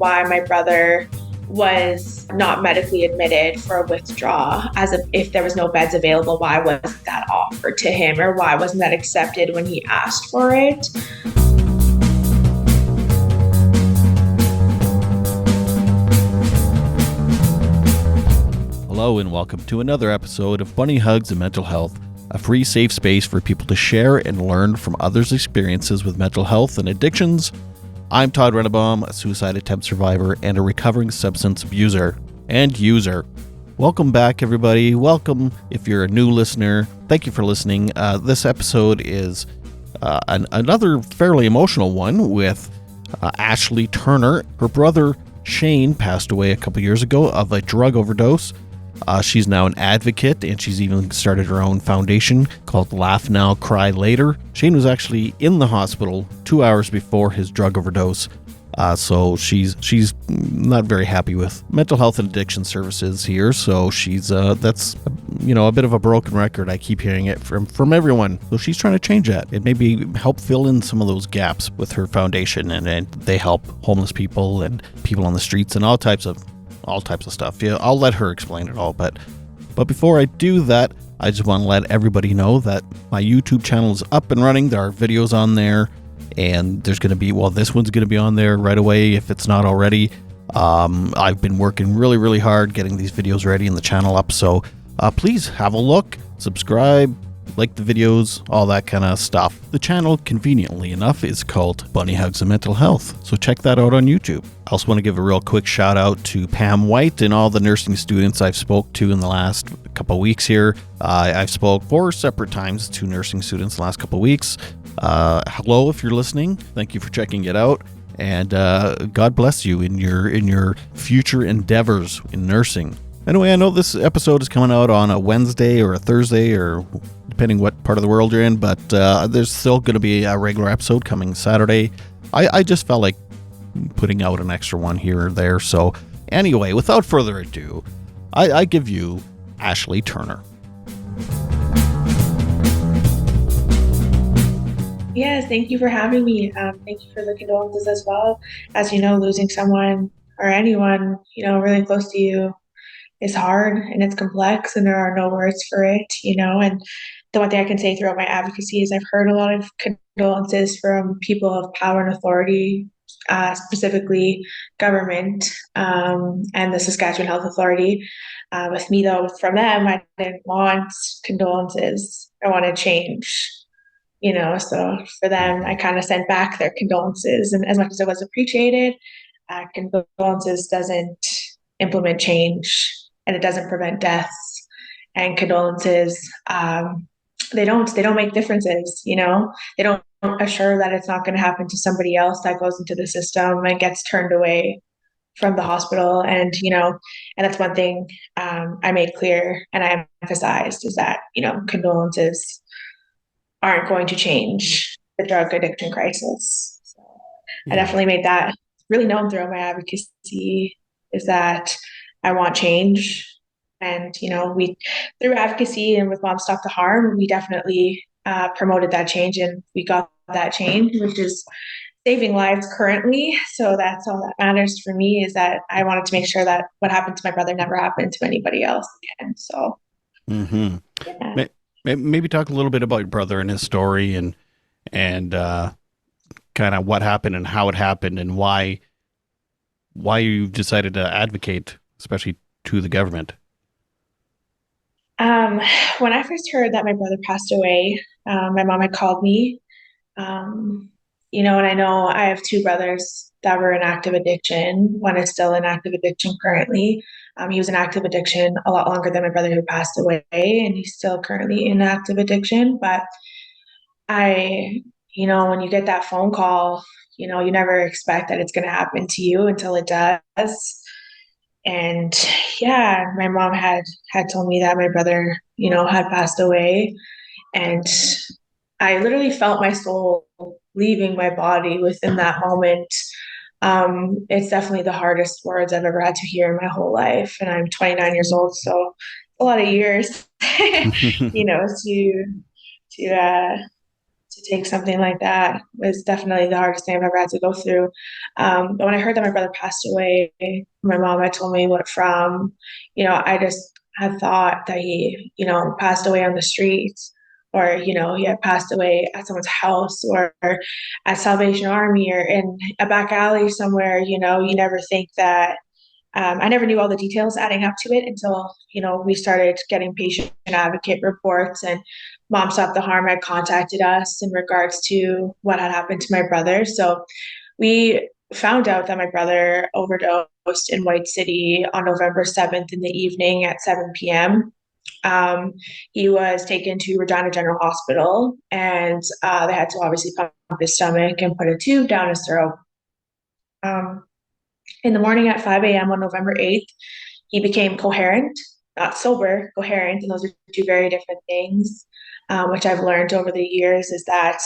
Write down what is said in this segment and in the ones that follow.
why my brother was not medically admitted for a withdrawal, if there was no beds available, why wasn't that offered to him, or why wasn't that accepted when he asked for it? Hello and welcome to another episode of Bunny Hugs and Mental Health, a free safe space for people to share and learn from others' experiences with mental health and addictions. I'm Todd Rennebaum, a suicide attempt survivor and a recovering substance abuser and user. Welcome back, everybody. Welcome if you're a new listener. Thank you for listening. This episode is another fairly emotional one with Ashley Turner. Her brother Shane passed away a couple years ago of a drug overdose. She's now an advocate, and she's even started her own foundation called Laugh Now, Cry Later. Shane was actually in the hospital 2 hours before his drug overdose, so she's not very happy with mental health and addiction services here. So she's that's a bit of a broken record. I keep hearing it from everyone. So she's trying to change that and maybe help fill in some of those gaps with her foundation, and they help homeless people and people on the streets and all types of stuff. Yeah, I'll let her explain it all. But before I do that, I just want to let everybody know that my YouTube channel is up and running. There are videos on there, and there's going to be, this one's going to be on there right away if it's not already. I've been working really, really hard getting these videos ready and the channel up. So please have a look, subscribe, like the videos, all that kind of stuff. The channel, conveniently enough, is called Bunny Hugs and Mental Health, so check that out on YouTube. I also want to give a real quick shout out to Pam White and all the nursing students I've spoke to in the last couple of weeks here. I've spoke 4 separate times to nursing students the last couple of weeks. Hello, if you're listening. Thank you for checking it out, and God bless you in your future endeavors in nursing. Anyway, I know this episode is coming out on a Wednesday or a Thursday, or depending what part of the world you're in, but there's still going to be a regular episode coming Saturday. I just felt like putting out an extra one here or there. So anyway, without further ado, I give you Ashley Turner. Yes, thank you for having me. Thank you for the condolences as well. As you know, losing someone or anyone, really close to you is hard and it's complex, and there are no words for it, and the one thing I can say throughout my advocacy is I've heard a lot of condolences from people of power and authority, specifically government, and the Saskatchewan Health Authority. With me though, from them, I didn't want condolences. I wanted change, so for them, I kind of sent back their condolences, and as much as it was appreciated, condolences doesn't implement change, and it doesn't prevent deaths. And condolences, they don't make differences. They don't assure that it's not going to happen to somebody else that goes into the system and gets turned away from the hospital. And and that's one thing I made clear and I emphasized, is that condolences aren't going to change the drug addiction crisis. So I definitely made that really known throughout my advocacy, is that I want change. And, we, through advocacy and with Mom Stop the Harm, we definitely promoted that change, and we got that change, which is saving lives currently. So that's all that matters for me, is that I wanted to make sure that what happened to my brother never happened to anybody else again. So, yeah. Maybe talk a little bit about your brother and his story, and kind of what happened and how it happened, and why you decided to advocate, especially to the government. When I first heard that my brother passed away, my mom had called me, and I know I have 2 brothers that were in active addiction. One is still in active addiction currently. He was in active addiction a lot longer than my brother who passed away, and he's still currently in active addiction. But when you get that phone call, you never expect that it's going to happen to you until it does. And yeah, my mom had told me that my brother, had passed away, and I literally felt my soul leaving my body within that moment. It's definitely the hardest words I've ever had to hear in my whole life, and I'm 29 years old, so a lot of years, to to take something like that was definitely the hardest thing I've ever had to go through. But when I heard that my brother passed away, my mom had told me what from, I just had thought that he, passed away on the streets, or, he had passed away at someone's house, or at Salvation Army, or in a back alley somewhere. You never think that. I never knew all the details adding up to it until, we started getting patient advocate reports, and Mom Stop the Harm had contacted us in regards to what had happened to my brother. So we found out that my brother overdosed in White City on November 7th in the evening at 7 p.m. Um, he was taken to Regina General Hospital, and they had to obviously pump his stomach and put a tube down his throat. Um, in the morning at 5 a.m. on November 8th, he became coherent, not sober, coherent, and those are two very different things. Which I've learned over the years is that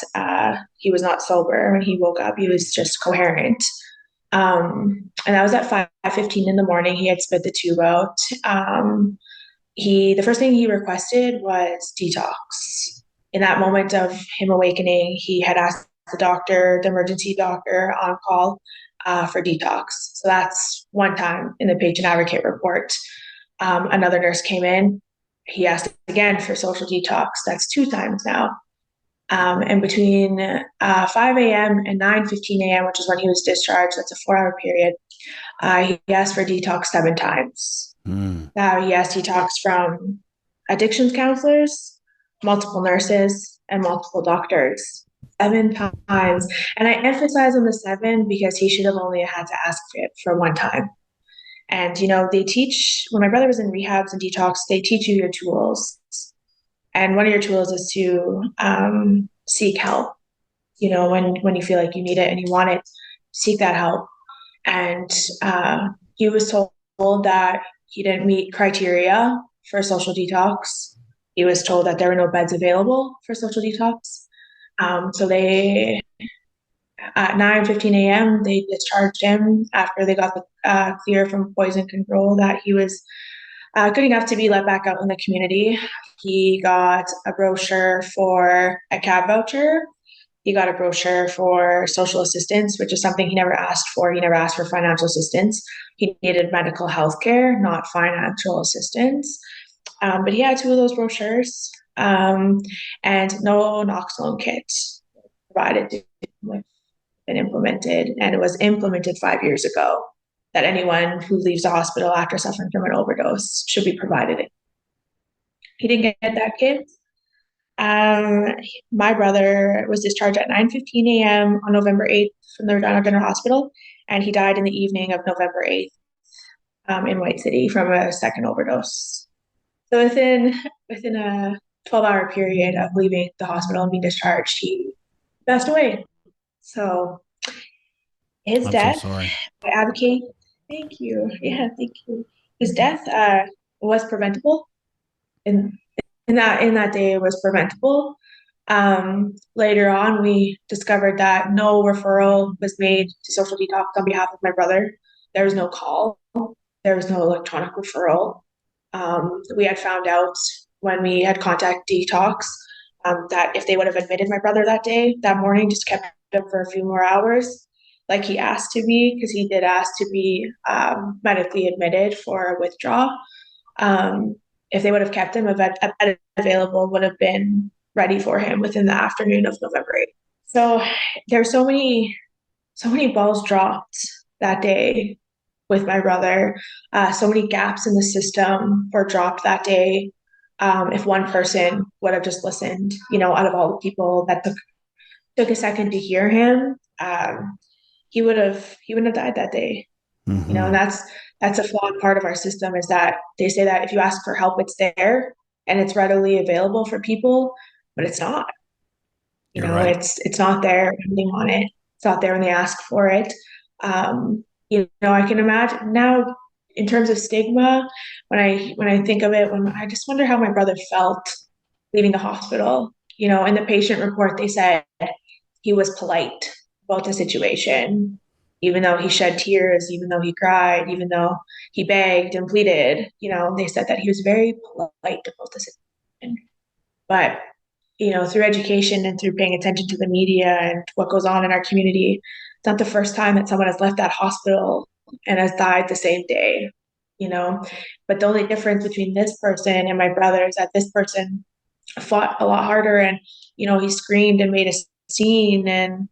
he was not sober when he woke up; he was just coherent. And that was at 5:15 in the morning. He had spit the tube out. The first thing he requested was detox. In that moment of him awakening, he had asked the emergency doctor on call, for detox. So that's one time in the patient advocate report. Another nurse came in. He asked again for social detox. That's two times now. And between 5 a.m. and 9:15 a.m., which is when he was discharged, that's a 4-hour period, he asked for detox 7 times. Mm. He asked detox from addictions counselors, multiple nurses, and multiple doctors. 7 times. And I emphasize on the seven because he should have only had to ask for it for one time. And, they teach, when my brother was in rehabs and detox, they teach you your tools. And one of your tools is to seek help. When you feel like you need it and you want it, seek that help. And he was told that he didn't meet criteria for social detox. He was told that there were no beds available for social detox. So they, at 9:15 a.m., they discharged him after they got the clear from poison control that he was good enough to be let back out in the community. He got a brochure for a cab voucher. He got a brochure for social assistance, which is something he never asked for. He never asked for financial assistance. He needed medical health care, not financial assistance. But he had two of those brochures, and no Noxolone kit provided to him, been implemented, and it was implemented 5 years ago that anyone who leaves the hospital after suffering from an overdose should be provided it. He didn't get that kit. Um, my brother was discharged at 9:15 a.m. on November 8th from the Regina General Hospital, and he died in the evening of November 8th, in White City from a second overdose. So within a 12-hour period of leaving the hospital and being discharged, he passed away. So his I'm so death, sorry. I advocate. Thank you. Yeah, thank you. His death was preventable. In in that day, it was preventable. Later on, we discovered that no referral was made to social detox on behalf of my brother. There was no call. There was no electronic referral. We had found out when we had contacted detox, that if they would have admitted my brother that morning, just kept him for a few more hours, like he asked to be, because he did ask to be medically admitted for a withdrawal. Um, if they would have kept him, a bed available would have been ready for him within the afternoon of November 8th. So there's so many balls dropped that day with my brother. So many gaps in the system were dropped that day. If one person would have just listened, out of all the people that took a second to hear him, he wouldn't have died that day. And Mm-hmm. that's a flawed part of our system, is that they say that if you ask for help, it's there and it's readily available for people, but it's not. You're right. It's not there when they want it. It's not there when they ask for it. I can imagine now, in terms of stigma, when I think of it, when I just wonder how my brother felt leaving the hospital. In the patient report, they said he was polite about the situation, even though he shed tears, even though he cried, even though he begged and pleaded. They said that he was very polite about the situation. But through education and through paying attention to the media and what goes on in our community, it's not the first time that someone has left that hospital and has died the same day, you know. But the only difference between this person and my brother is that this person fought a lot harder and, he screamed and made a scene and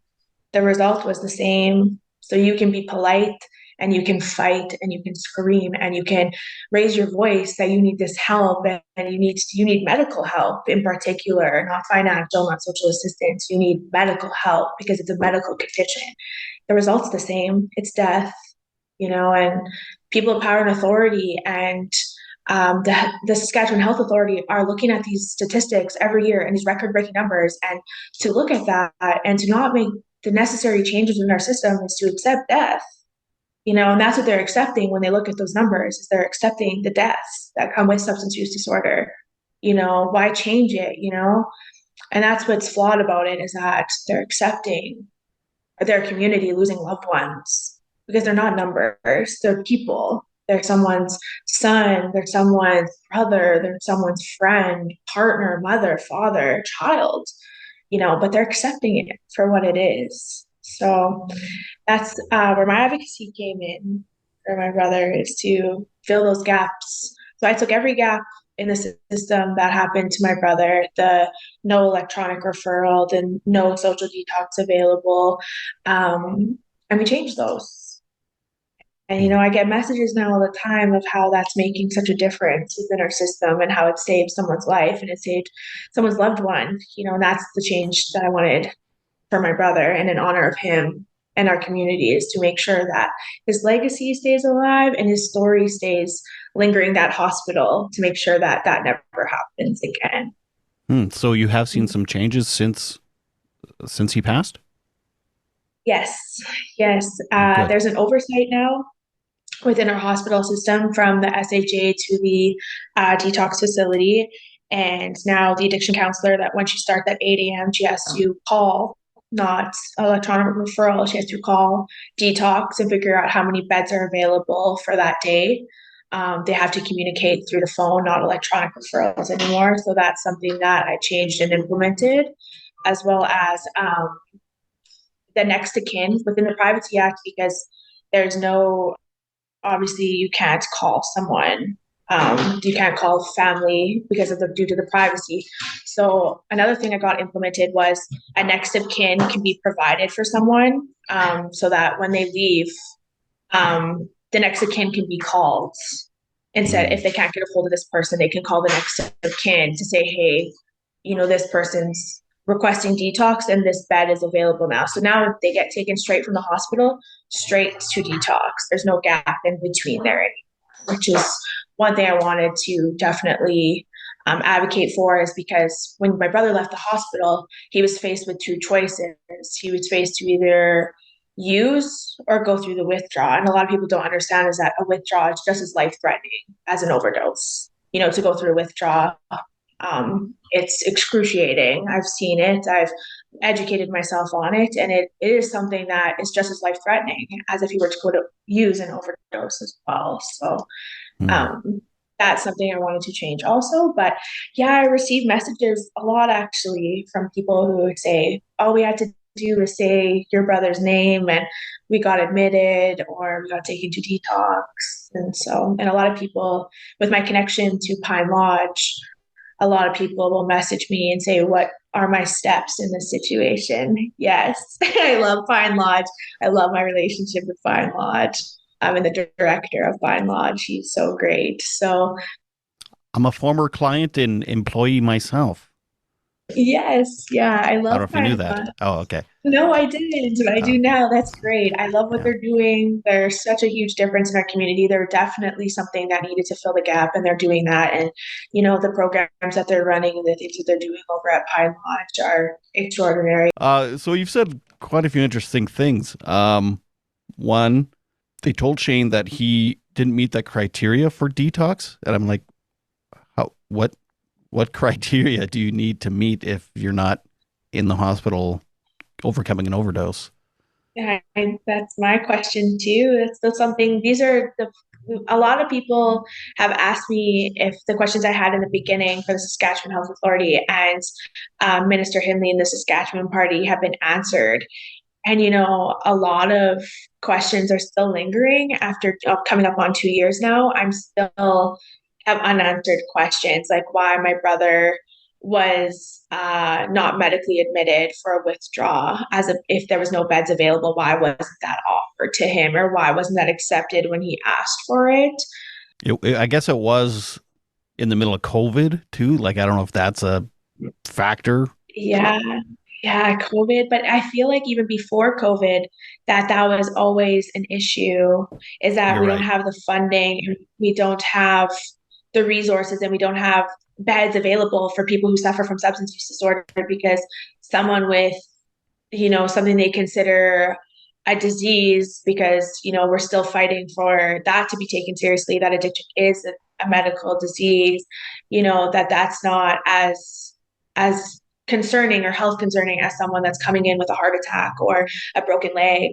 the result was the same. So you can be polite and you can fight and you can scream and you can raise your voice that you need this help and you need medical help in particular, not financial, not social assistance. You need medical help because it's a medical condition. The result's the same. It's death, and people of power and authority and the Saskatchewan Health Authority are looking at these statistics every year and these record-breaking numbers, and to look at that and to not make the necessary changes in our system is to accept death. And that's what they're accepting when they look at those numbers, is they're accepting the deaths that come with substance use disorder. Why change it? And that's what's flawed about it, is that they're accepting their community losing loved ones because they're not numbers, they're people. They're someone's son, they're someone's brother, they're someone's friend, partner, mother, father, child, but they're accepting it for what it is. So that's where my advocacy came in for my brother, is to fill those gaps. So I took every gap in the system that happened to my brother, the no electronic referral, the no social detox available, and we changed those. And, Mm. I get messages now all the time of how that's making such a difference within our system and how it saved someone's life and it saved someone's loved one, and that's the change that I wanted for my brother, and in honor of him and our community, is to make sure that his legacy stays alive and his story stays lingering that hospital, to make sure that that never happens again. So you have seen some changes since he passed? Yes, yes. Oh, good. There's an oversight now within our hospital system, from the SHA to the detox facility. And now the addiction counselor, that when she starts at 8 a.m., she has to call, not electronic referral. She has to call detox and figure out how many beds are available for that day. They have to communicate through the phone, not electronic referrals anymore. So that's something that I changed and implemented, as well as the next of kin within the Privacy Act, because there's no, obviously you can't call someone, you can't call family because of the due to the privacy. So another thing I got implemented was a next of kin can be provided for someone, so that when they leave, the next of kin can be called. Instead, Mm. if they can't get a hold of this person, they can call the next of kin to say, hey, this person's requesting detox and this bed is available now. So now they get taken straight from the hospital straight to detox. There's no gap in between there anymore, which is one thing I wanted to definitely advocate for, is because when my brother left the hospital, he was faced with two choices. He was faced to either use or go through the withdrawal. And a lot of people don't understand is that a withdrawal is just as life threatening as an overdose. To go through a withdrawal, it's excruciating. I've seen it. I've educated myself on it, and it is something that is just as life threatening as if you were to go to use an overdose as well. So Mm. um, that's something I wanted to change also. But yeah, I received messages a lot actually from people who would say, all we had to do was say your brother's name and we got admitted or we got taken to detox. And a lot of people, with my connection to Pine Lodge, a lot of people will message me and say, what are my steps in this situation? Yes, I love Pine Lodge. I love my relationship with Pine Lodge. I'm the director of Pine Lodge. She's so great. So, I'm a former client and employee myself. yes, yeah, I I don't love know if you knew Pine that. Lodge. Oh, okay. No, I didn't, but I Oh, do now. That's great. I love what yeah. they're doing. There's such a huge difference in our community. They're definitely something that needed to fill the gap, and they're doing that. And, the programs that they're running and the things that they're doing over at Pine Lodge are extraordinary. So you've said quite a few interesting things. One, they told Shane that he didn't meet that criteria for detox, and I'm like, how? What criteria do you need to meet if you're not in the hospital overcoming an overdose? Yeah, that's my question too. That's still something. These are the a lot of people have asked me if the questions I had in the beginning for the Saskatchewan Health Authority and Minister Hindley and the Saskatchewan Party have been answered. And, a lot of questions are still lingering after coming up on 2 years now. I'm still have unanswered questions like why my brother was not medically admitted for a withdrawal if there was no beds available, why wasn't that offered to him or why wasn't that accepted when he asked for it? I guess it was in the middle of COVID too. Like, I don't know if that's a factor. Yeah, yeah, COVID. But I feel like even before COVID, that was always an issue, is that You're we don't right. have the funding, and we don't have the resources, and we don't have beds available for people who suffer from substance use disorder because someone with, something they consider a disease, because, we're still fighting for that to be taken seriously, that addiction is a medical disease, that's not as concerning or health concerning as someone that's coming in with a heart attack or a broken leg.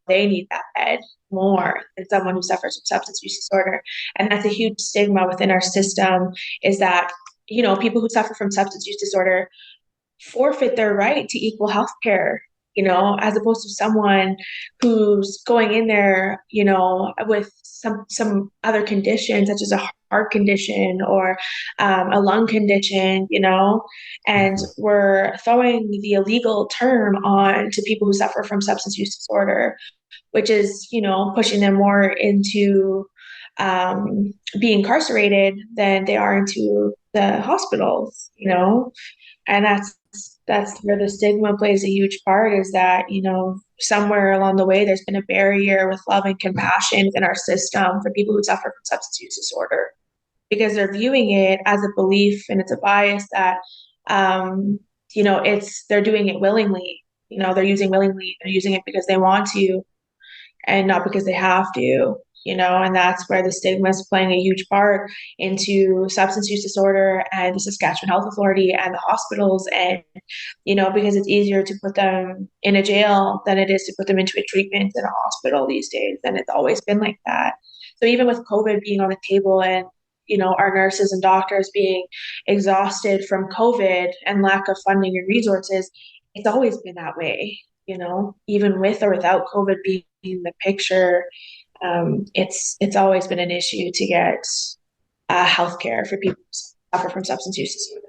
They need that bed more than someone who suffers from substance use disorder. And that's a huge stigma within our system, is that, people who suffer from substance use disorder forfeit their right to equal health care, as opposed to someone who's going in there, with some other condition, such as a heart condition or a lung condition, and Mhm. we're throwing the illegal term on to people who suffer from substance use disorder, which is, pushing them more into being incarcerated than they are into the hospitals, and that's where the stigma plays a huge part, is that, somewhere along the way there's been a barrier with love and compassion within our system for people who suffer from substance use disorder, because they're viewing it as a belief and it's a bias that it's they're doing it willingly, they're using willingly, they're using it because they want to and not because they have to, and that's where the stigma is playing a huge part into substance use disorder and the Saskatchewan Health Authority and the hospitals. And, because it's easier to put them in a jail than it is to put them into a treatment in a hospital these days. And it's always been like that. So even with COVID being on the table and, our nurses and doctors being exhausted from COVID and lack of funding and resources, it's always been that way, even with or without COVID being in the picture. It's always been an issue to get healthcare for people who suffer from substance use disorder.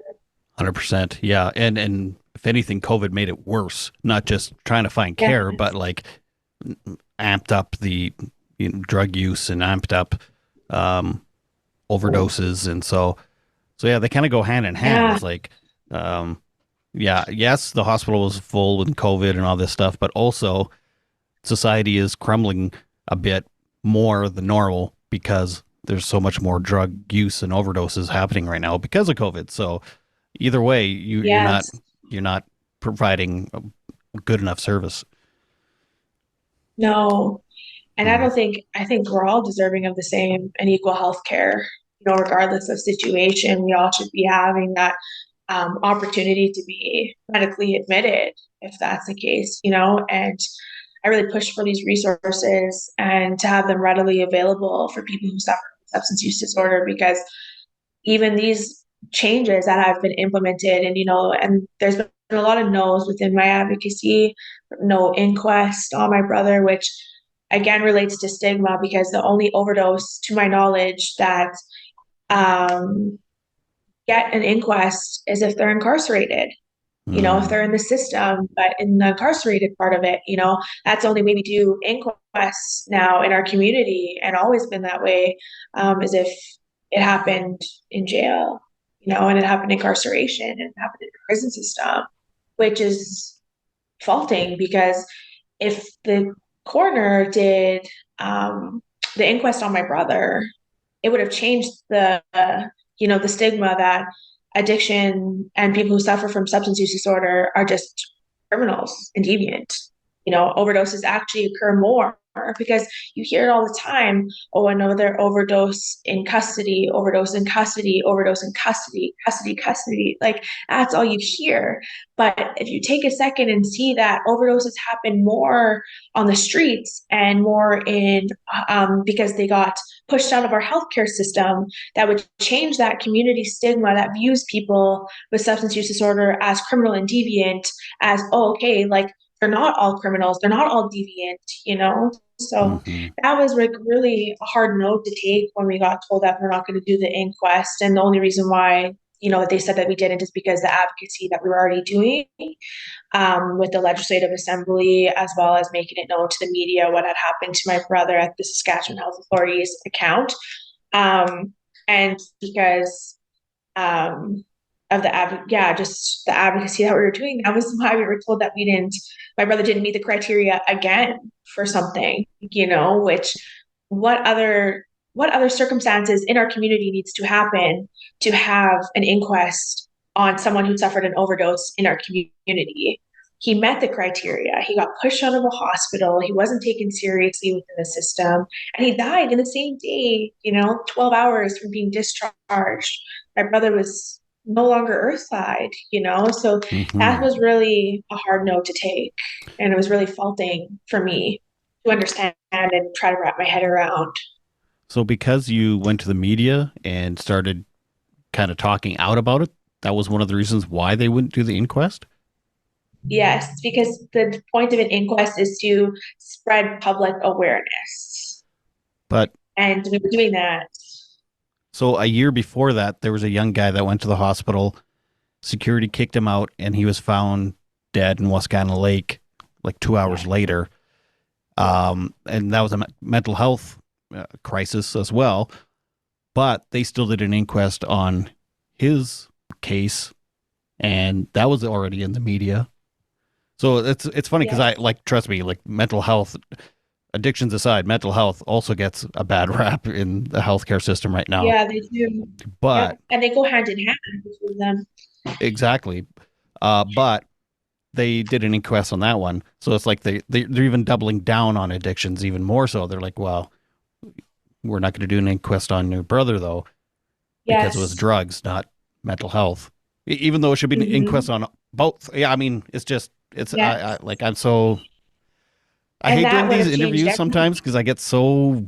100%. Yeah. And if anything, COVID made it worse, not just trying to find Yeah, care, but like amped up the drug use and amped up um, overdoses. And so yeah, they kind of go hand in hand. yeah, It's like, um, yeah, yes, the hospital was full with COVID and all this stuff, but also society is crumbling a bit more than normal because there's so much more drug use and overdoses happening right now because of COVID. So either way, yes, you're not providing a good enough service. no. And Mm. I think we're all deserving of the same and equal health care, regardless of situation. We all should be having that opportunity to be medically admitted if that's the case, and I really push for these resources and to have them readily available for people who suffer from substance use disorder, because even these changes that have been implemented, and and there's been a lot of no's within my advocacy, no inquest on my brother, which again relates to stigma, because the only overdose to my knowledge that um, get an inquest is if they're incarcerated, if Mm. they're in the system. But in the incarcerated part of it, that's the only way we do inquests now in our community, and always been that way, is if it happened in jail, and it happened in incarceration and it happened in the prison system, which is faulting, because if the coroner did the inquest on my brother, it would have changed the stigma that addiction and people who suffer from substance use disorder are just criminals and deviant. Overdoses actually occur more, because you hear it all the time. Oh, another overdose in custody, overdose in custody, overdose in custody, custody, custody. Like, that's all you hear. But if you take a second and see that overdoses happen more on the streets and more in because they got pushed out of our healthcare system that would change that community stigma that views people with substance use disorder as criminal and deviant, as, oh, okay, like they're not all criminals, they're not all deviant, you know? So Hmm. that was like really a hard note to take when we got told that we're not going to do the inquest. And the only reason why, they said that we didn't is because the advocacy that we were already doing with the legislative assembly, as well as making it known to the media what had happened to my brother at the Saskatchewan Health Authority's account. And because um, of just the advocacy that we were doing, that was why we were told that my brother didn't meet the criteria again for something, which what other what other circumstances in our community needs to happen to have an inquest on someone who suffered an overdose in our community. He met the criteria. He got pushed out of a hospital. He wasn't taken seriously within the system. And he died in the same day, 12 hours from being discharged. My brother was no longer earthside, So that Hmm. was really a hard note to take. And it was really faulting for me to understand and try to wrap my head around. So because you went to the media and started kind of talking out about it, that was one of the reasons why they wouldn't do the inquest. Yes, because the point of an inquest is to spread public awareness. But And we were doing that. so a year before that, there was a young guy that went to the hospital. Security kicked him out, and he was found dead in Wascana Lake like 2 hours later. And that was a mental health crisis as well. But they still did an inquest on his case, and that was already in the media. So it's funny because I Yes. like trust me, like mental health addictions aside, mental health also gets a bad rap in the healthcare system right now. Yeah, they do. Yep. But And they go hand in hand between them. exactly, but they did an inquest on that one, so it's like they're even doubling down on addictions even more. So they're like, well, we're not going to do an inquest on your brother though because it was Yes. drugs, not mental health. Even though it should be an inquest Hmm. on both. Yeah, I mean, it's just it's I Yes. like I'm so I And hate that doing would these have changed interviews everything. sometimes because I get so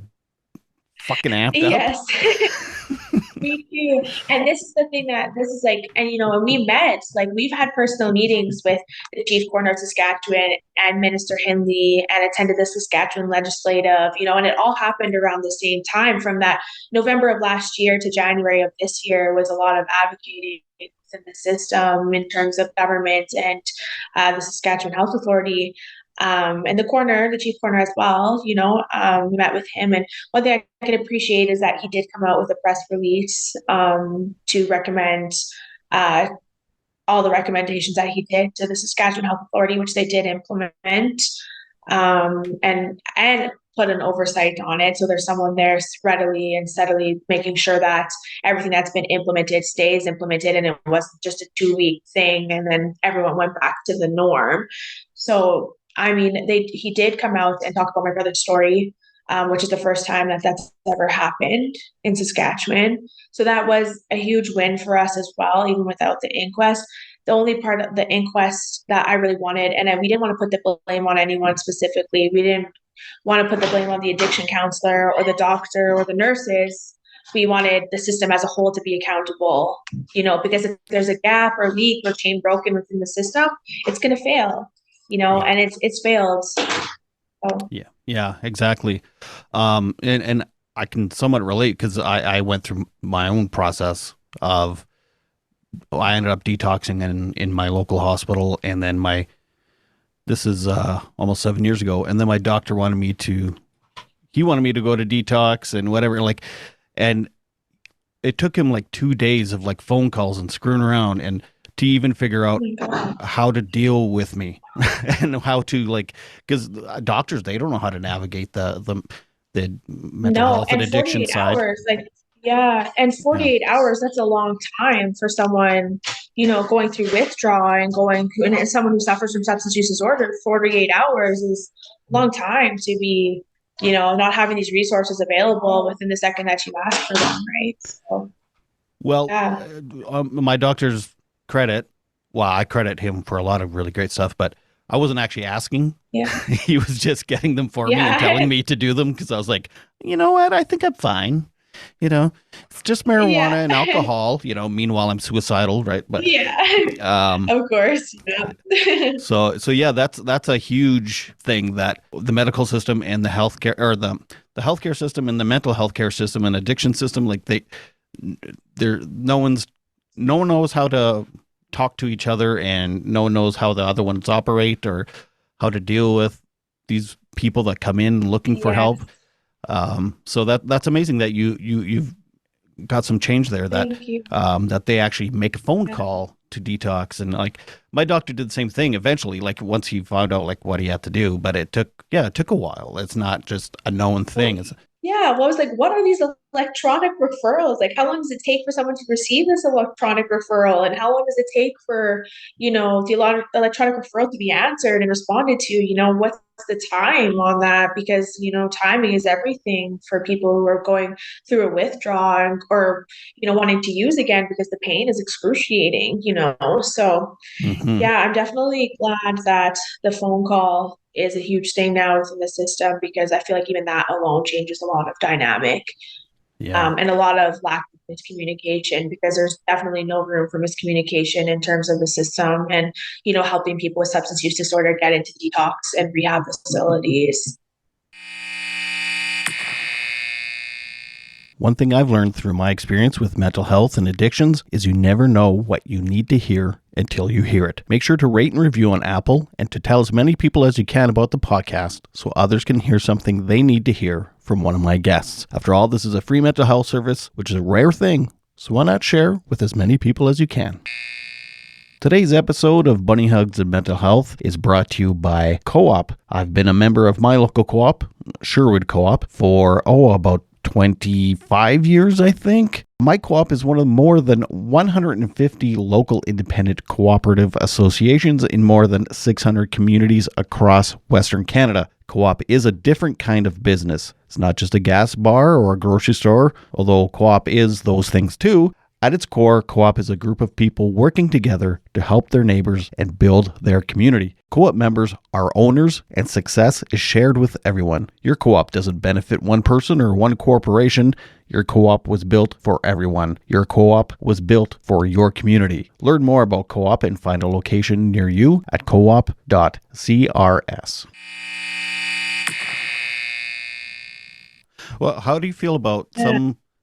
fucking amped up. Yes. Me too. And this is like, and and we met, like we've had personal meetings with the chief coroner of Saskatchewan and Minister Hindley and attended the Saskatchewan legislative, and it all happened around the same time from that November of last year to January of this year was a lot of advocating within the system in terms of government and the Saskatchewan Health Authority. And the chief coroner as well, we met with him. And one thing I can appreciate is that he did come out with a press release to recommend uh, all the recommendations that he did to the Saskatchewan Health Authority, which they did implement, and put an oversight on it. So there's someone there readily and steadily making sure that everything that's been implemented stays implemented, and it wasn't just a 2 week thing, and then everyone went back to the norm. So I mean, he did come out and talk about my brother's story, which is the first time that that's ever happened in Saskatchewan. So that was a huge win for us as well, even without the inquest. The only part of the inquest that I really wanted, and we didn't want to put the blame on anyone specifically. We didn't want to put the blame on the addiction counselor or the doctor or the nurses. We wanted the system as a whole to be accountable, because if there's a gap or leak or chain broken within the system, it's going to fail, Yeah, and it's failed. So, yeah, yeah, exactly. And I can somewhat relate because I went through my own process of I ended up detoxing in my local hospital, and then my this is almost 7 years ago, and then my doctor wanted me to he wanted me to go to detox and whatever, like, and it took him like 2 days of like phone calls and screwing around and to even figure oh out my God. how to deal with me and how to like because doctors they don't know how to navigate the mental No, health and and addiction 48 side. hours, like, yeah, and Yeah, 48 hours, that's a long time for someone, going through withdrawal and and someone who suffers from substance use disorder. 48 hours is a long time to be, not having these resources available within the second that you ask for them, right? So, well, yeah. my doctor's credit, well, I credit him for a lot of really great stuff, but I wasn't actually asking. Yeah. He was just getting them for me and Yeah. telling me to do them because I was like, you know what? I think I'm fine. You know, it's just Yeah. marijuana and alcohol. Meanwhile I'm suicidal, right? But Yeah. um, Of course. Yeah. so yeah, that's a huge thing that the medical system and the healthcare or the healthcare system and the mental health care system and addiction system, like there no one knows how to talk to each other, and no one knows how the other ones operate or how to deal with these people that come in looking for Yes. help. So that's amazing that you've got some change there, that Thank you. that they actually make a phone Yeah. call to detox. And like my doctor did the same thing eventually, like once he found out like what he had to do, but it took a while. It's not just a known Well, thing. It's yeah. Well, I was like, what are these electronic referrals? Like, how long does it take for someone to receive this electronic referral? And how long does it take for, the electronic referral to be answered and responded to? What's the time on that? Because, timing is everything for people who are going through a withdrawal or, wanting to use again because the pain is excruciating. So, mm-hmm. yeah, I'm definitely glad that the phone call is a huge thing now within the system because I feel like even that alone changes a lot of dynamic Yeah. and a lot of lack of miscommunication because there's definitely no room for miscommunication in terms of the system and, helping people with substance use disorder get into detox and rehab facilities. One thing I've learned through my experience with mental health and addictions is you never know what you need to hear until you hear it. Make sure to rate and review on Apple and to tell as many people as you can about the podcast so others can hear something they need to hear from one of my guests. After all, this is a free mental health service, which is a rare thing, so why not share with as many people as you can? Today's episode of Bunny Hugs and Mental Health is brought to you by Co-op. I've been a member of my local co-op, Sherwood Co-op, for about 25 years, I think. My co-op is one of more than 150 local independent cooperative associations in more than 600 communities across Western Canada. Co-op is a different kind of business. It's not just a gas bar or a grocery store, although co-op is those things too. At its core, co-op is a group of people working together to help their neighbors and build their community. Co-op members are owners, and success is shared with everyone. Your co-op doesn't benefit one person or one corporation. Your co-op was built for everyone. Your co-op was built for your community. Learn more about co-op and find a location near you at coop.crs. Well, how do you feel about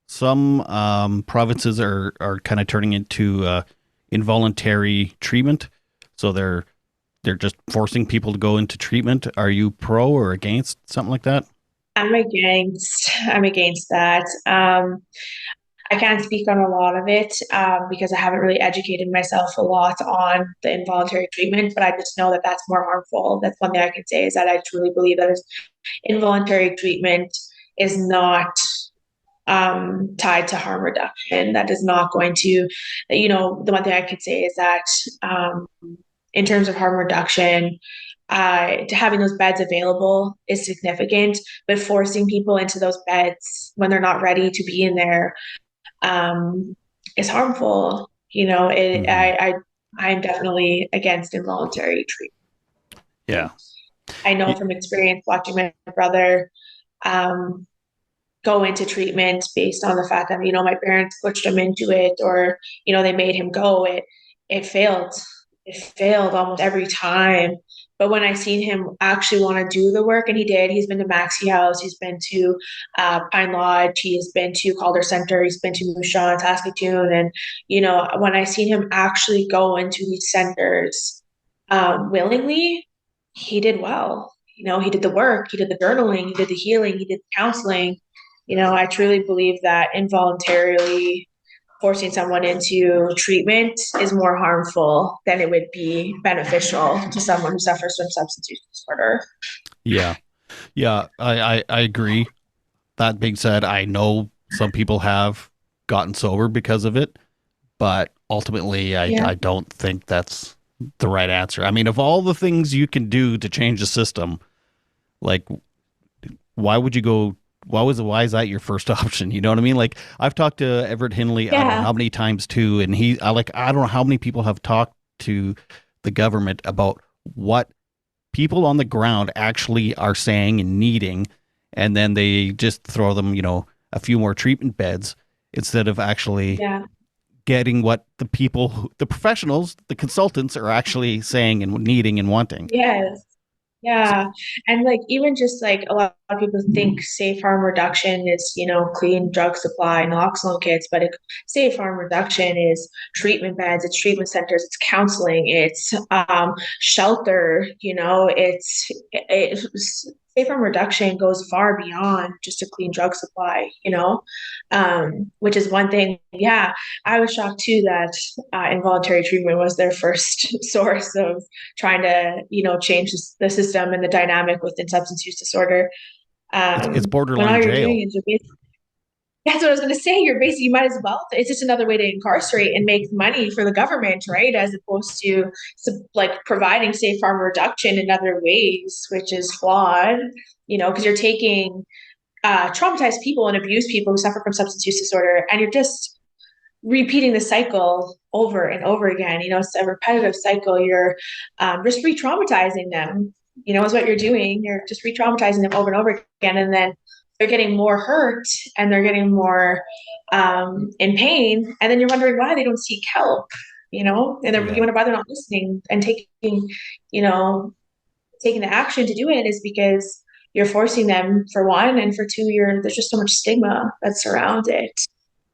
some provinces are kind of turning into involuntary treatment, so they're just forcing people to go into treatment? Are you pro or against something like that? I'm against that. I can't speak on a lot of it because I haven't really educated myself a lot on the involuntary treatment, but I just know that that's more harmful. That's one thing I can say is that I truly believe that involuntary treatment is not tied to harm reduction. That is not going to, the one thing I could say is that in terms of harm reduction, to having those beds available is significant, but forcing people into those beds when they're not ready to be in there is harmful. Mm-hmm. I'm definitely against involuntary Yeah. treatment. I know from experience watching my brother um, go into treatment based on the fact that my parents pushed him into it or they made him go. It failed. It failed almost every time. But when I seen him actually want to do the work, and he did, he's been to Maxi House, he's been to Pine Lodge, he's been to Calder Center, he's been to Musha, Saskatoon, and when I seen him actually go into these centers willingly, he did well. He did the work, he did the journaling, he did the healing, he did the counseling. I truly believe that involuntarily forcing someone into treatment is more harmful than it would be beneficial to someone who suffers from substance use disorder. Yeah. Yeah. I agree. That being said, I know some people have gotten sober because of it, but ultimately, Yeah. I don't think that's the right answer. I mean, of all the things you can do to change the system, like, why would you go? Why is that your first option? You know what I mean? Like, I've talked to Everett Hinley, I don't know Yeah. how many times too, and I don't know how many people have talked to the government about what people on the ground actually are saying and needing, and then they just throw them, a few more treatment beds instead of actually Yeah. getting what the people, the professionals, the consultants are actually saying and needing and wanting. Yes. So, Yeah. And like even just like a lot of people think safe harm reduction is, clean drug supply, naloxone kits, but safe harm reduction is treatment beds, it's treatment centers, it's counseling, it's shelter, safe harm reduction goes far beyond just a clean drug supply, which is one thing. Yeah, I was shocked too that involuntary treatment was their first source of trying to, change the system and the dynamic within substance use disorder. it's When borderline all you're jail. doing is that's what I was going to say. You might as well. It's just another way to incarcerate and make money for the government, right? As opposed to like providing safe harm reduction in other ways, which is flawed. Because you're taking traumatized people and abused people who suffer from substance use disorder, and you're just repeating the cycle over and over again. It's a repetitive cycle. You're just re-traumatizing them. Is what you're Yeah. doing. You're just re-traumatizing them over and over again, and then they're getting more hurt and they're getting more in pain, and then you're wondering why they don't seek help. And then you Yeah. wonder why they're not listening and you know, taking the action to do it is because you're forcing them for one, and for two, there's just so much stigma that surrounds it.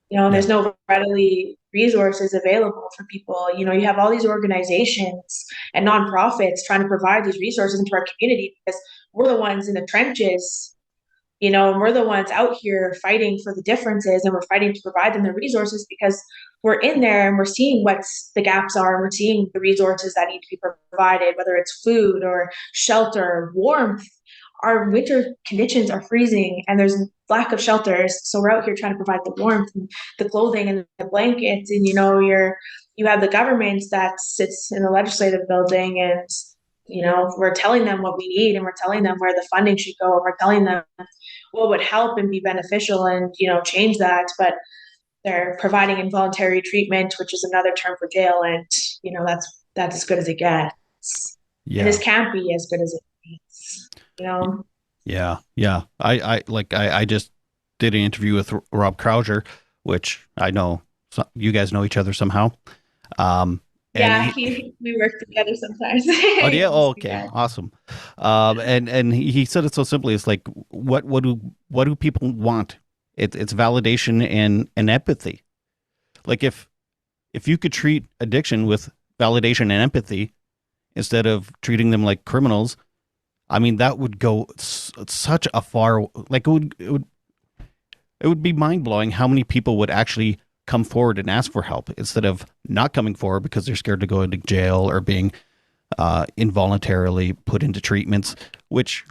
Yeah. There's no readily resources available for people. You have all these organizations and nonprofits trying to provide these resources into our community because we're the ones in the trenches, and we're the ones out here fighting for the differences, and we're fighting to provide them the resources because we're in there and we're seeing what the gaps are, and we're seeing the resources that need to be provided, whether it's food or shelter, warmth. Our winter conditions are freezing and there's lack of shelters, so we're out here trying to provide the warmth and the clothing and the blankets. And you have the government that sits in the legislative building, and we're telling them what we need, and we're telling them where the funding should go, and we're telling them what would help and be beneficial and change that. But they're providing involuntary treatment, which is another term for jail, and that's as good as it gets. And this Yeah. can't be as good as it gets. you know Yeah. Yeah. I just did an interview with Rob Krauser, which I know you guys know each other somehow. Um, and yeah, he, he we work together sometimes. oh yeah, oh, okay, Yeah. awesome. And he said it so simply. It's like, what do people want? It's validation and empathy. Like if you could treat addiction with validation and empathy instead of treating them like criminals, I mean that would go such a far, like it would be mind blowing how many people would actually come forward and ask for help instead of not coming forward because they're scared to go into jail or being involuntarily put into treatments, which,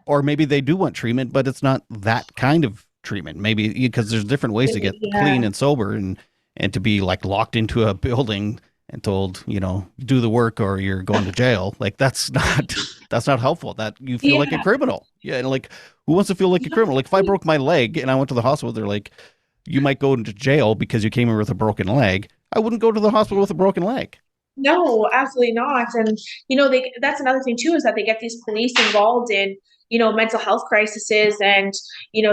or maybe they do want treatment, but it's not that kind of treatment. Maybe because there's different ways to get clean Yeah. and sober, and to be like locked into a building and told, do the work or you're going to jail. Like that's not helpful. That you feel like a Yeah. criminal. Yeah. And like, who wants to feel like a criminal? Like if I broke my leg and I went to the hospital, they're like, you might go into jail because you came in with a broken leg. I wouldn't go to the hospital with a broken leg. No, absolutely not. And that's another thing too, is that they get these police involved in, mental health crises and,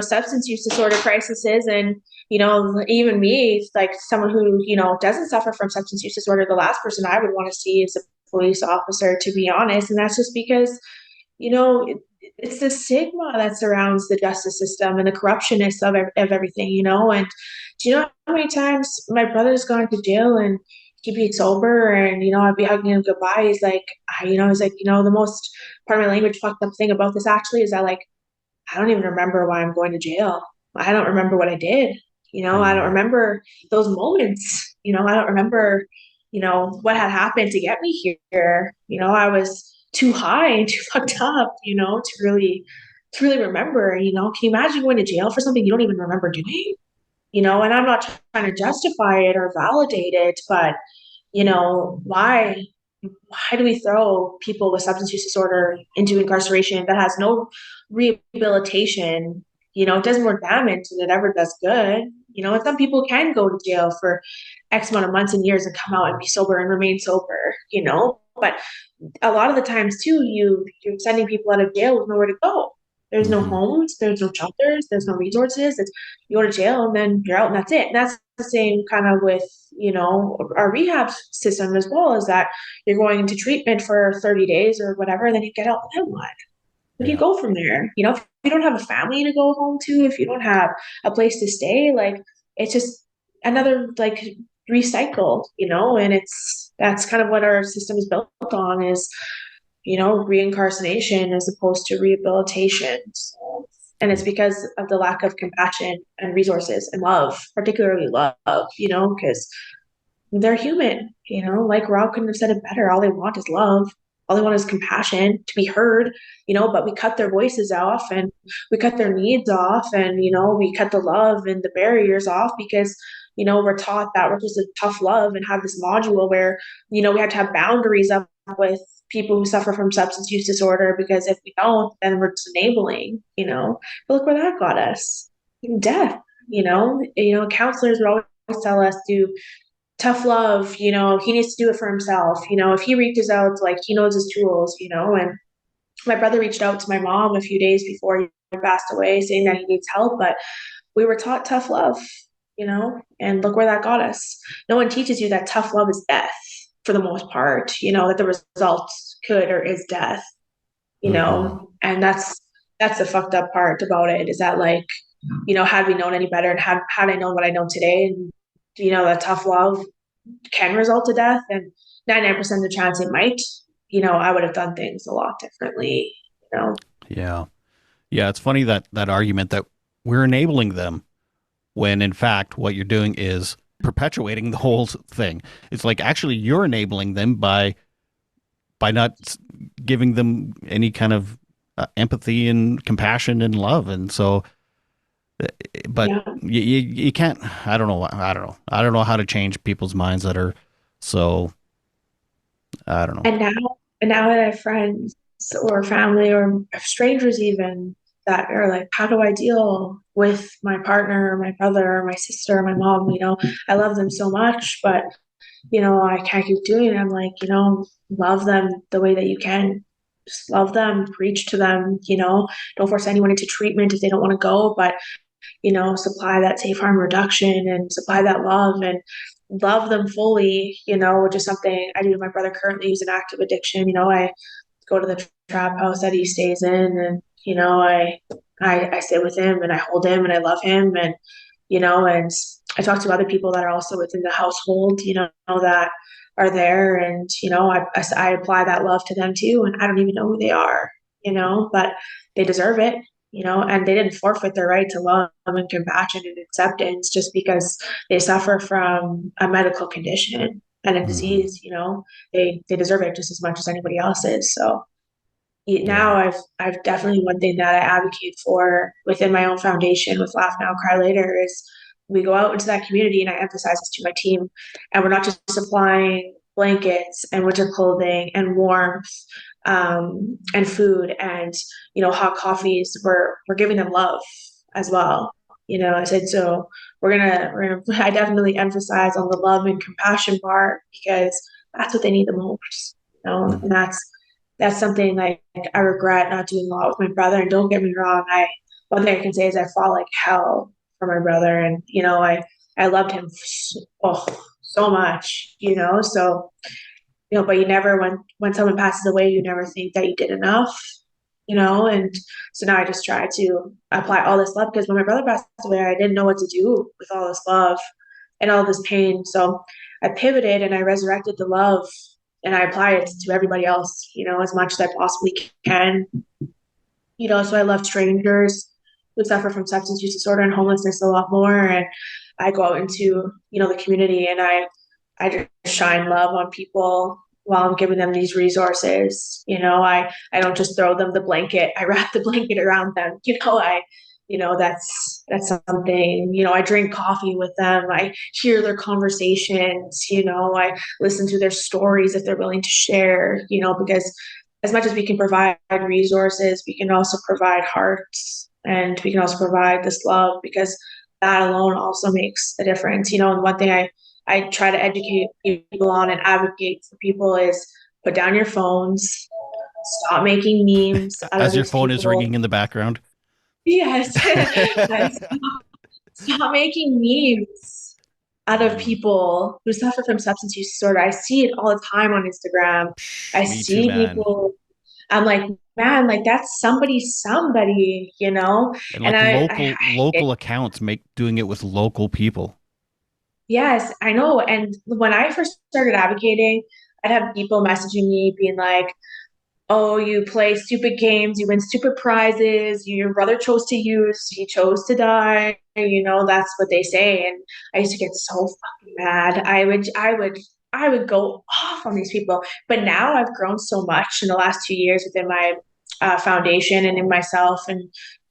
substance use disorder crises. And, even me, like someone who, doesn't suffer from substance use disorder, the last person I would want to see is a police officer, to be honest. And that's just because, you know, it, it's the stigma that surrounds the justice system and the corruptionness of everything, And do you know how many times my brother's gone to jail and he'd be sober, and I'd be hugging him goodbye. He's like, the most, part of my language, fucked up thing about this actually is that, like, I don't even remember why I'm going to jail. I don't remember what I did. I don't Mm, remember those moments. I don't remember, what had happened to get me here. I was too high and too fucked up, to really remember. Can you imagine going to jail for something you don't even remember doing? And I'm not trying to justify it or validate it, but why do we throw people with substance use disorder into incarceration that has no rehabilitation? It does more damage than it ever does good. And some people can go to jail for X amount of months and years and come out and be sober and remain sober, but a lot of the times too, you're sending people out of jail with nowhere to go. There's no Hmm. homes, there's no shelters, there's no resources. It's you go to jail and then you're out and that's it. And that's the same kind of with, our rehab system as well, is that you're going into treatment for 30 days or whatever, and then you get out, and then what? Where do you Yeah. go from there? If you don't have a family to go home to, if you don't have a place to stay, like it's just another like recycle, and that's kind of what our system is built on is, reincarceration as opposed to rehabilitation. So, and it's Yeah. because of the lack of compassion and resources and love, particularly love, because they're human, like Rob couldn't have said it better. All they want is love. All they want is compassion to be heard, but we cut their voices off and we cut their needs off and, we cut the love and the barriers off because, we're taught that we're just a tough love and have this module where, we have to have boundaries up with people who suffer from substance use disorder because if we don't, then we're just enabling, But look where that got us. Death, counselors would always tell us to tough love, he needs to do it for himself. If he reaches out, like he knows his tools, and my brother reached out to my mom a few days before he passed away saying that he needs help, but we were taught tough love, and look where that got us. No one teaches you that tough love is death for the most part, that the result could or is death, Hmm. and that's the fucked up part about it is that like, had we known any better and had I known what I know today and that tough love can result to death, and 99% of the chance it might, I would have done things a lot differently, you know. Yeah. Yeah. It's funny that that argument that we're enabling them when in fact what you're doing is perpetuating the whole thing. It's like actually you're enabling them by not giving them any kind of empathy and compassion and love. And so, but Yeah. you can't. I don't know. I don't know. I don't know how to change people's minds that are so. I don't know. And now that I have friends or family or strangers even that are like, how do I deal with my partner or my brother or my sister or my mom? I love them so much, but I can't keep doing it. I'm like, love them the way that you can. Just love them, preach to them, don't force anyone into treatment if they don't want to go, but supply that safe harm reduction and supply that love and love them fully, which is something I do with my brother currently who's an active addiction. I go to the trap house that he stays in and, I stay with him and I hold him and I love him and, and I talk to other people that are also within the household, that are there and, I apply that love to them too. And I don't even know who they are, but they deserve it, and they didn't forfeit their right to love and compassion and acceptance just because they suffer from a medical condition and a Hmm. disease, they deserve it just as much as anybody else is. So now Yeah. I've definitely one thing that I advocate for within my own foundation with Laugh Now, Cry Later is we go out into that community and I emphasize this to my team. And we're not just supplying blankets and winter clothing and warmth and food and hot coffees. We're giving them love as well. I said so. We're gonna. I definitely emphasize on the love and compassion part because that's what they need the most. And Hmm. that's something like I regret not doing a lot with my brother. And don't get me wrong, I one thing I can say is I fought like hell for my brother, and I loved him so much, So but you never when someone passes away, you never think that you did enough, And so now I just try to apply all this love because when my brother passed away, I didn't know what to do with all this love and all this pain. So I pivoted and I resurrected the love and I apply it to everybody else, as much as I possibly can. So I love strangers who suffer from substance use disorder and homelessness a lot more. And I go out into, the community and I just shine love on people while I'm giving them these resources. I don't just throw them the blanket. I wrap the blanket around them. That's something, I drink coffee with them. I hear their conversations, I listen to their stories if they're willing to share, because as much as we can provide resources, we can also provide hearts and we can also provide this love because that alone also makes a difference. And one thing I try to educate people on and advocate for people is put down your phones, stop making memes out of As your these phone is people. ringing in the background. Yes. And stop making memes out of Mm, people who suffer from substance use disorder. I see it all the time on Instagram. I me too, see man. people, I'm like, man, like that's somebody, you know? And And like I local accounts make doing it with local people. yes, I know. And when I first started advocating, I'd have people messaging me being like, oh, you play stupid games, you win stupid prizes, your brother chose to use, he chose to die, that's what they say. And I used to get so fucking mad. I would go off on these people. But now I've grown so much in the last 2 years within my foundation and in myself, and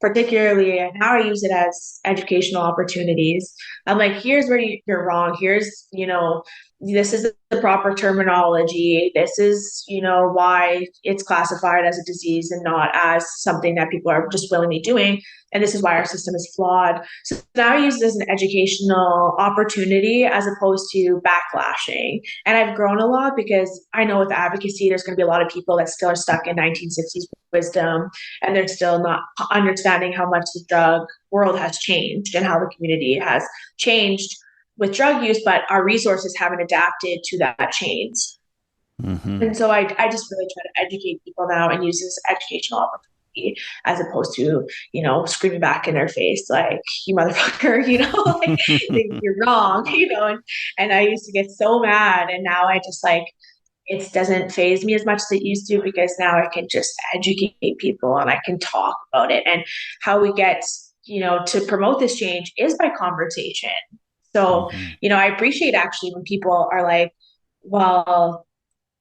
particularly now I use it as educational opportunities. I'm like, here's where you're wrong. Here's, this is the proper terminology. This is, why it's classified as a disease and not as something that people are just willingly doing. And this is why our system is flawed. So now I use it as an educational opportunity as opposed to backlashing. And I've grown a lot because I know with advocacy, there's going to be a lot of people that still are stuck in 1960s wisdom, and they're still not understanding how much the drug world has changed and how the community has changed with drug use, but our resources haven't adapted to that change. Mm-hmm. And so I just really try to educate people now and use this educational opportunity as opposed to, screaming back in their face like, you motherfucker, like you're wrong, and I used to get so mad. And now I just like, it doesn't phase me as much as it used to because now I can just educate people and I can talk about it. And how we get, to promote this change is by conversation. So, Mm-hmm. I appreciate actually when people are like, well,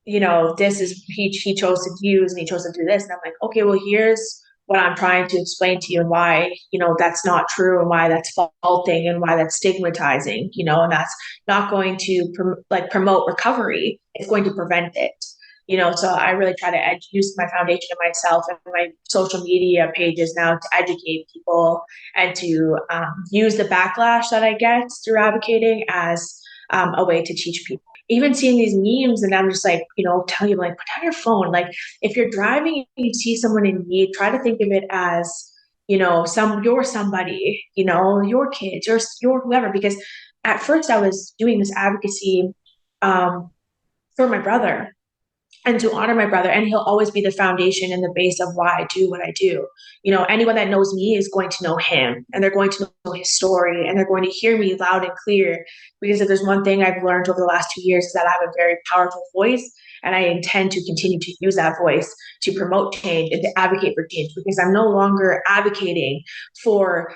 this is he chose to use and he chose to do this. And I'm like, okay, well, here's what I'm trying to explain to you and why, that's not true and why that's faulting and why that's stigmatizing, and that's not going to promote recovery. It's going to prevent it. So I really try to use my foundation and myself and my social media pages now to educate people and to use the backlash that I get through advocating as a way to teach people. Even seeing these memes, and I'm just like, telling you, like, put down your phone. Like, if you're driving and you see someone in need, try to think of it as, you're somebody, your kids, your whoever. Because at first I was doing this advocacy um, for my brother and to honor my brother, and he'll always be the foundation and the base of why I do what I do. Anyone that knows me is going to know him, and they're going to know his story, and they're going to hear me loud and clear. Because if there's one thing I've learned over the last 2 years, is that I have a very powerful voice, and I intend to continue to use that voice to promote change and to advocate for change, because I'm no longer advocating for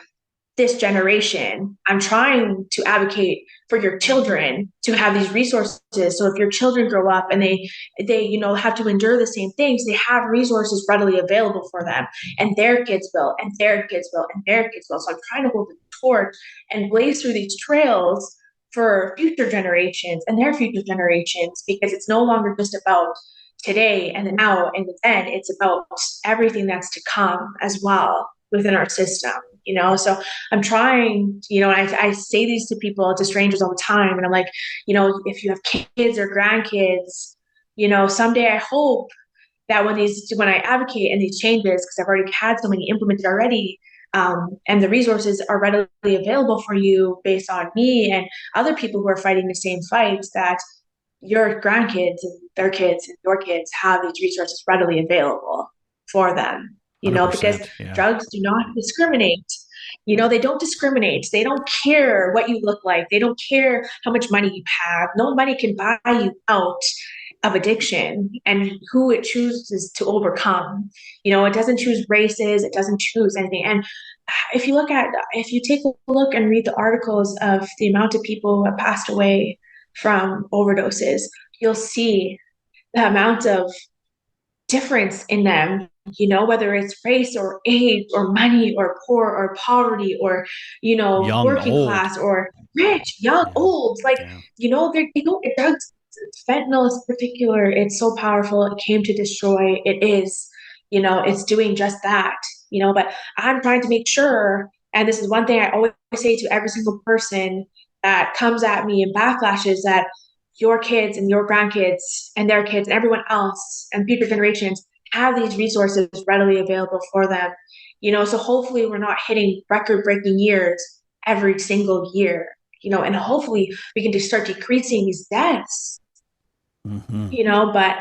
this generation. I'm trying to advocate for your children to have these resources. So if your children grow up and they have to endure the same things, they have resources readily available for them, and their kids will, and their kids will, and their kids will. So I'm trying to hold the torch and blaze through these trails for future generations and their future generations, because it's no longer just about today and the now and the then. It's about everything that's to come as well within our system. So I'm trying, and I say these to people, to strangers all the time. And I'm like, if you have kids or grandkids, someday I hope that when I advocate and these changes, because I've already had so many implemented already, and the resources are readily available for you based on me and other people who are fighting the same fights, that your grandkids and their kids and your kids have these resources readily available for them, because 100%. Yeah. drugs do not discriminate. They don't discriminate. They don't care what you look like. They don't care how much money you have. No money can buy you out of addiction and who it chooses to overcome. It doesn't choose races. It doesn't choose anything. And if you take a look and read the articles of the amount of people who have passed away from overdoses, you'll see the amount of difference in them, whether it's race or age or money or poor or poverty or, Young, working old. class or rich, young, Yeah. old. Like, Yeah. drugs, fentanyl in particular, it's so powerful. It came to destroy. It is, it's doing just that, but I'm trying to make sure, and this is one thing I always say to every single person that comes at me and backlashes, that your kids and your grandkids and their kids and everyone else and future generations have these resources readily available for them. So hopefully we're not hitting record breaking years every single year, and hopefully we can just start decreasing these deaths, Mm-hmm. but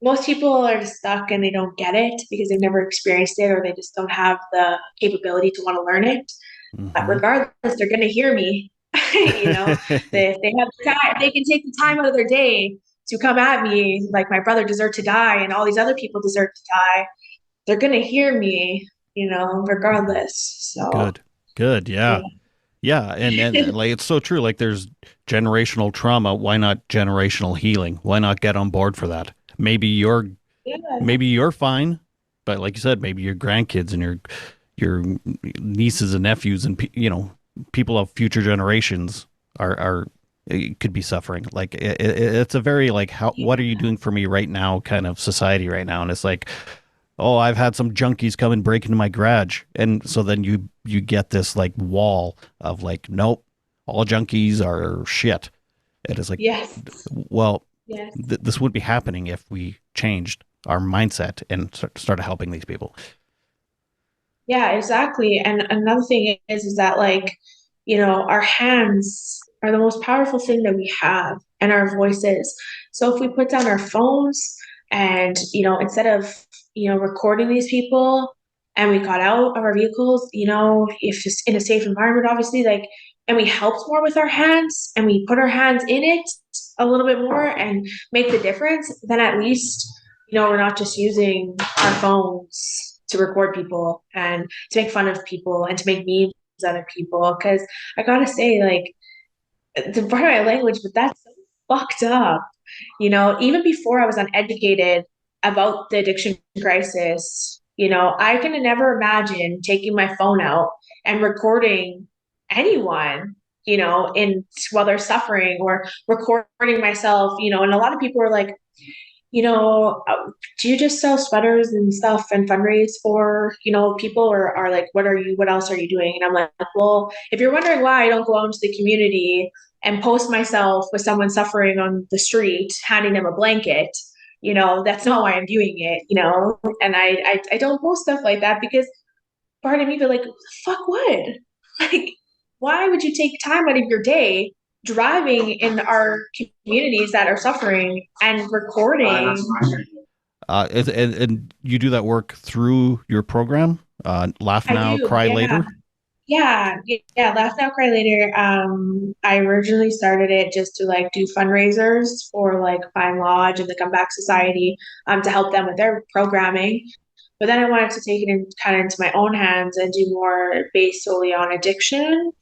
most people are just stuck and they don't get it because they've never experienced it or they just don't have the capability to want to learn it. But Mm-hmm. regardless, they're going to hear me. If they have time, if they can take the time out of their day to come at me like my brother deserved to die and all these other people deserve to die, they're going to hear me, regardless. So, Good. Good. yeah. Yeah. Yeah, and like it's so true. Like there's generational trauma. Why not generational healing? Why not get on board for that? Yeah. Maybe you're fine, but like you said, maybe your grandkids and your nieces and nephews and people of future generations are could be suffering. Like it's a very like how what are you doing for me right now kind of society right now, and it's like oh, I've had some junkies come and break into my garage. And so then you get this like wall of like, nope, all junkies are shit. And it's like, Yes. well, Yes. this wouldn't be happening if we changed our mindset and started helping these people. Yeah, exactly. And another thing is that like, our hands are the most powerful thing that we have and our voices. So if we put down our phones and, instead of, recording these people and we got out of our vehicles, if it's in a safe environment, obviously, like, and we helped more with our hands and we put our hands in it a little bit more and make the difference, then at least we're not just using our phones to record people and to make fun of people and to make memes out of people. Because I gotta say, like, the part of my language, but that's so fucked up. Even before I was uneducated about the addiction crisis, I can never imagine taking my phone out and recording anyone, in while they're suffering or recording myself, and a lot of people are like, do you just sell sweaters and stuff and fundraise for, people or are like, what else are you doing? And I'm like, well, if you're wondering why I don't go out into the community and post myself with someone suffering on the street, handing them a blanket, that's not why I'm doing it, and I don't post stuff like that because part of me be like, fuck what? Like, why would you take time out of your day driving in our communities that are suffering and recording? And you do that work through your program, Laugh I Now, do, Cry yeah. Later. Yeah. Laugh Now, Cry Later. I originally started it just to like do fundraisers for like Fine Lodge and the Comeback Society, to help them with their programming. But then I wanted to take it in kind of into my own hands and do more based solely on addiction,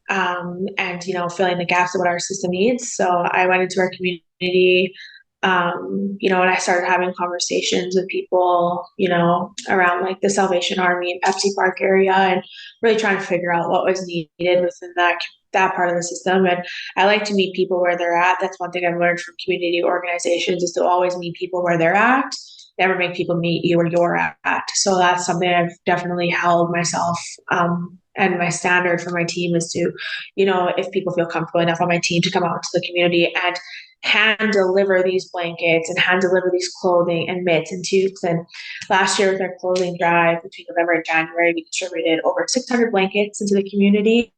and filling the gaps of what our system needs. So I went into our community, and I started having conversations with people, around like the Salvation Army and Pepsi Park area, and really trying to figure out what was needed within that part of the system. And I like to meet people where they're at. That's one thing I've learned from community organizations is to always meet people where they're at. Never make people meet you where you're at. So that's something I've definitely held myself. And my standard for my team is to, if people feel comfortable enough on my team to come out to the community and hand deliver these blankets and hand deliver these clothing and mitts and toques. And last year with our clothing drive between November and January, we distributed over 600 blankets into the community,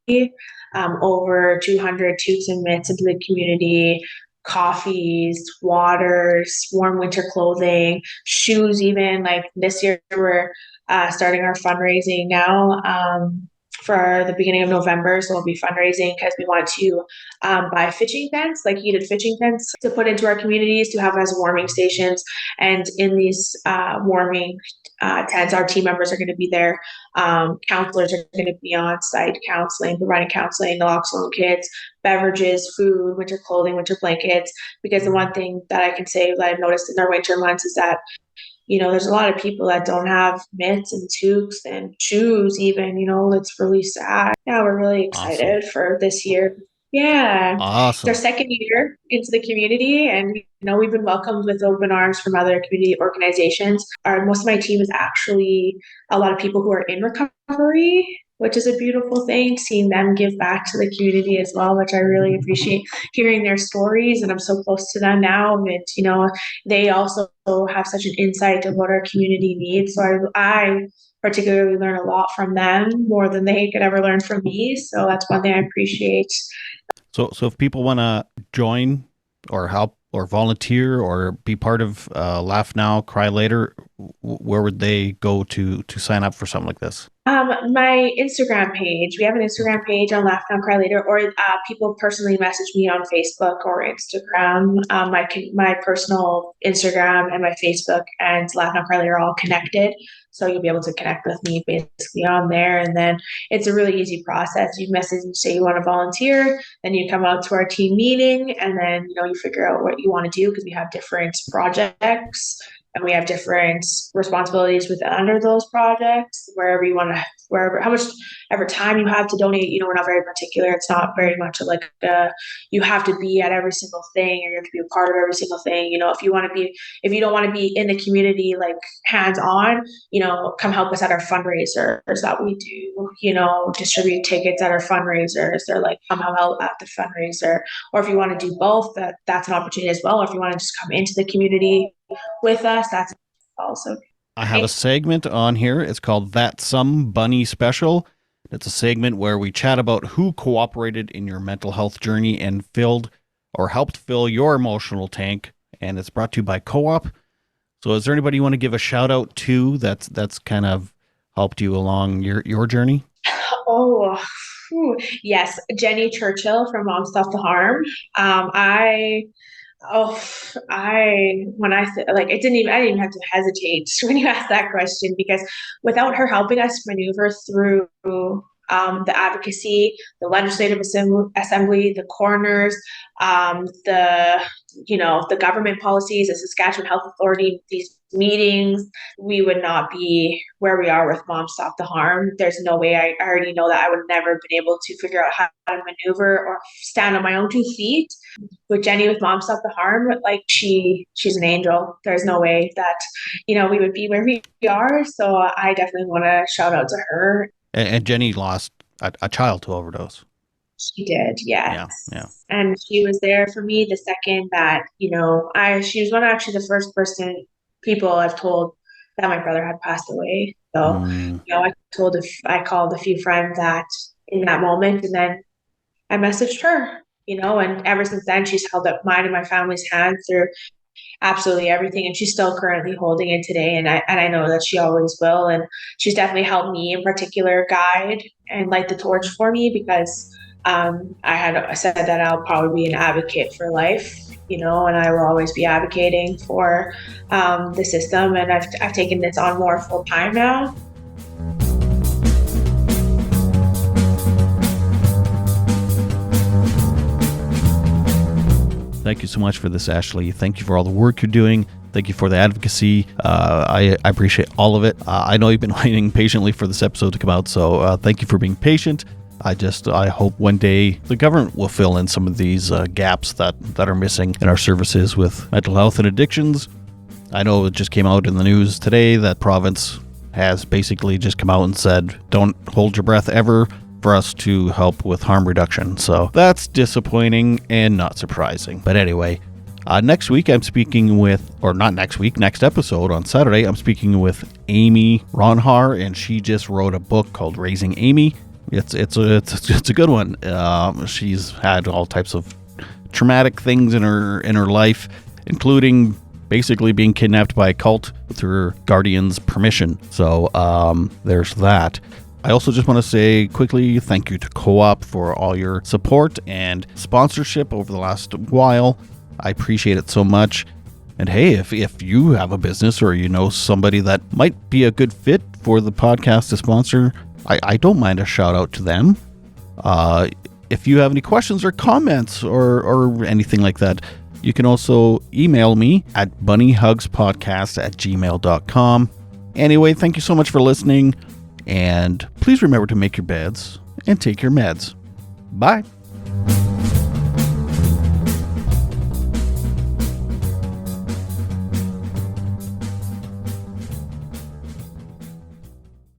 over 200 toques and mitts into the community, coffees, waters, warm winter clothing, shoes. Even like this year, we're starting our fundraising now. For the beginning of November. So we'll be fundraising because we want to buy fishing tents, like heated fishing tents to put into our communities to have as warming stations. And in these warming tents, our team members are going to be there. Counselors are going to be on site counseling, providing counseling, naloxone kits, beverages, food, winter clothing, winter blankets. Because the one thing that I can say that I've noticed in our winter months is that there's a lot of people that don't have mitts and toques and shoes even, it's really sad. Yeah, we're really Awesome. excited for this year. Yeah. It's our Awesome. second year into the community and we've been welcomed with open arms from other community organizations. Most of my team is actually a lot of people who are in recovery. which is a beautiful thing, seeing them give back to the community as well, which I really appreciate hearing their stories. And I'm so close to them now. And, they also have such an insight of what our community needs. So I particularly learn a lot from them, more than they could ever learn from me. So that's one thing I appreciate. So if people want to join or help or volunteer or be part of Laugh Now, Cry Later, where would they go to sign up for something like this? My Instagram page. We have an Instagram page on Laugh Now Cry Later, or people personally message me on Facebook or Instagram. My personal Instagram and my Facebook and Laugh Now Cry Later are all connected, so you'll be able to connect with me basically on there. And then it's a really easy process. You message and say you want to volunteer, then you come out to our team meeting, and then you figure out what you want to do because we have different projects and we have different responsibilities with under those projects. Wherever how much ever time you have to donate, we're not very particular. It's not very much of like you have to be at every single thing, or you have to be a part of every single thing. If you don't want to be in the community like hands on, come help us at our fundraisers that we do. Distribute tickets at our fundraisers, or like come help at the fundraiser. Or if you want to do both, that's an opportunity as well. Or if you want to just come into the community with us, that's also I have a segment on here. It's called That Some Bunny Special. It's a segment where we chat about who cooperated in your mental health journey and filled or helped fill your emotional tank. And it's brought to you by Co-op. So is there anybody you want to give a shout out to that's kind of helped you along your journey? Oh, yes, Jenny Churchill from Mom Stop the Harm. I Oh, when I said, like, I didn't even have to hesitate when you asked that question, because without her helping us maneuver through the advocacy, the legislative assembly, the coroners, the government policies, the Saskatchewan Health Authority, these meetings, we would not be where we are with Mom Stop the Harm. There's no way. I already know that I would never have been able to figure out how to maneuver or stand on my own 2 feet. With Jenny with Mom Stop the Harm, like she's an angel. There's no way that we would be where we are. So I definitely want to shout out to her. And Jenny lost a child to overdose. She did, yes. Yeah. And she was there for me the second that, she was actually the first people I've told that my brother had passed away. So, I called a few friends in that moment, and then I messaged her, and ever since then she's held up mine and my family's hand through absolutely everything, and she's still currently holding it today, and I know that she always will. And she's definitely helped me in particular guide and light the torch for me, because I said that I'll probably be an advocate for life, and I will always be advocating for the system, and I've taken this on more full time now. Thank you so much for this, Ashley. Thank you for all the work you're doing. Thank you for the advocacy. I appreciate all of it. I know you've been waiting patiently for this episode to come out, so thank you for being patient. I hope one day the government will fill in some of these gaps that are missing in our services with mental health and addictions. I know it just came out in the news today that province has basically just come out and said, don't hold your breath ever for us to help with harm reduction. So that's disappointing and not surprising. But anyway, next week I'm speaking with, or not next week, next episode on Saturday, I'm speaking with Amy Ronhar, and she just wrote a book called Raising Amy. It's a good one. She's had all types of traumatic things in her life, including basically being kidnapped by a cult with her guardian's permission. So there's that. I also just want to say quickly thank you to Co-op for all your support and sponsorship over the last while. I appreciate it so much. And hey, if you have a business or somebody that might be a good fit for the podcast to sponsor, I don't mind a shout out to them. If you have any questions or comments or anything like that, you can also email me at bunnyhugspodcast@gmail.com. Anyway, thank you so much for listening. And please remember to make your beds and take your meds. Bye.